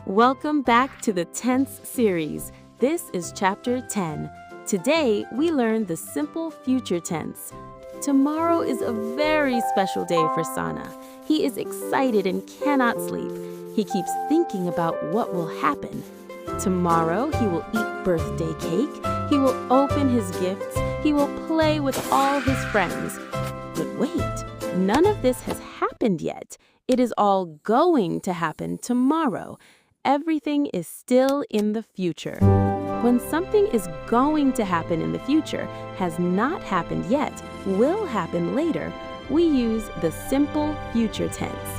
Welcome back to the tense series. This is chapter 10. Today, we learn the simple future tense. Tomorrow is a very special day for Sana. He is excited and cannot sleep. He keeps thinking about what will happen. Tomorrow, he will eat birthday cake. He will open his gifts. He will play with all his friends. But wait, none of this has happened yet. It is all going to happen tomorrow. Everything is still in the future. When something is going to happen in the future, has not happened yet, will happen later, we use the simple future tense.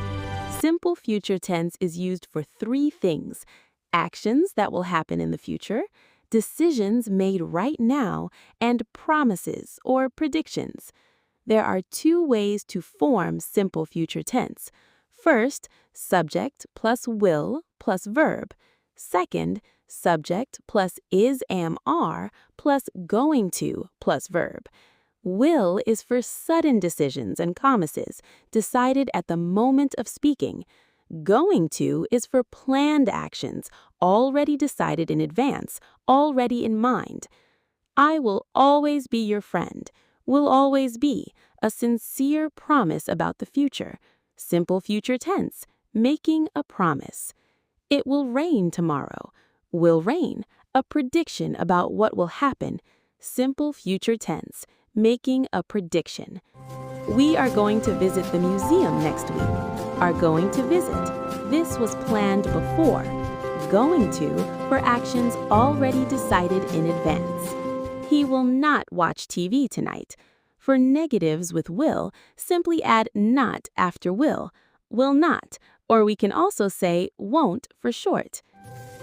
Simple future tense is used for three things: actions that will happen in the future, decisions made right now, and promises or predictions. There are two ways to form simple future tense. First, subject plus will plus verb. Second, subject plus is, am, are plus going to plus verb. Will is for sudden decisions and promises decided at the moment of speaking. Going to is for planned actions already decided in advance, already in mind. I will always be your friend. Will always be a sincere promise about the future. Simple future tense, making a promise. It will rain tomorrow. Will rain, a prediction about what will happen. Simple future tense, making a prediction. We are going to visit the museum next week. Are going to visit. This was planned before. Going to for actions already decided in advance. He will not watch TV tonight. For negatives with will, simply add not after will not, or we can also say won't for short.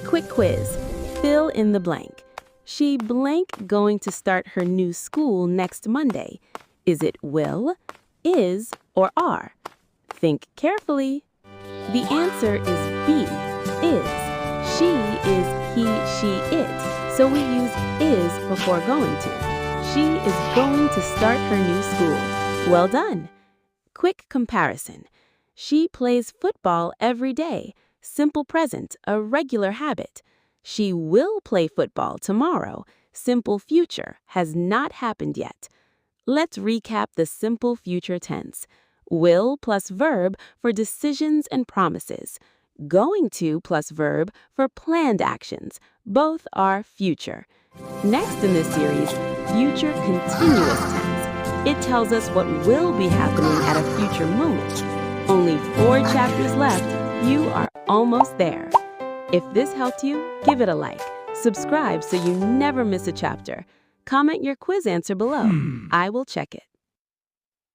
Quick quiz. Fill in the blank. She blank going to start her new school next Monday. Is it will, is, or are? Think carefully. The answer is B, is. She is he, she, it, so we use is before going to. She is going to start her new school. Well done. Quick comparison. She plays football every day. Simple present, a regular habit. She will play football tomorrow. Simple future, has not happened yet. Let's recap the simple future tense. Will plus verb for decisions and promises. Going to plus verb for planned actions. Both are future. Next in this series, future continuous tense. It tells us what will be happening at a future moment. Only 4 chapters left. You are almost there. If this helped you, give it a like. Subscribe so you never miss a chapter. Comment your quiz answer below. I will check it.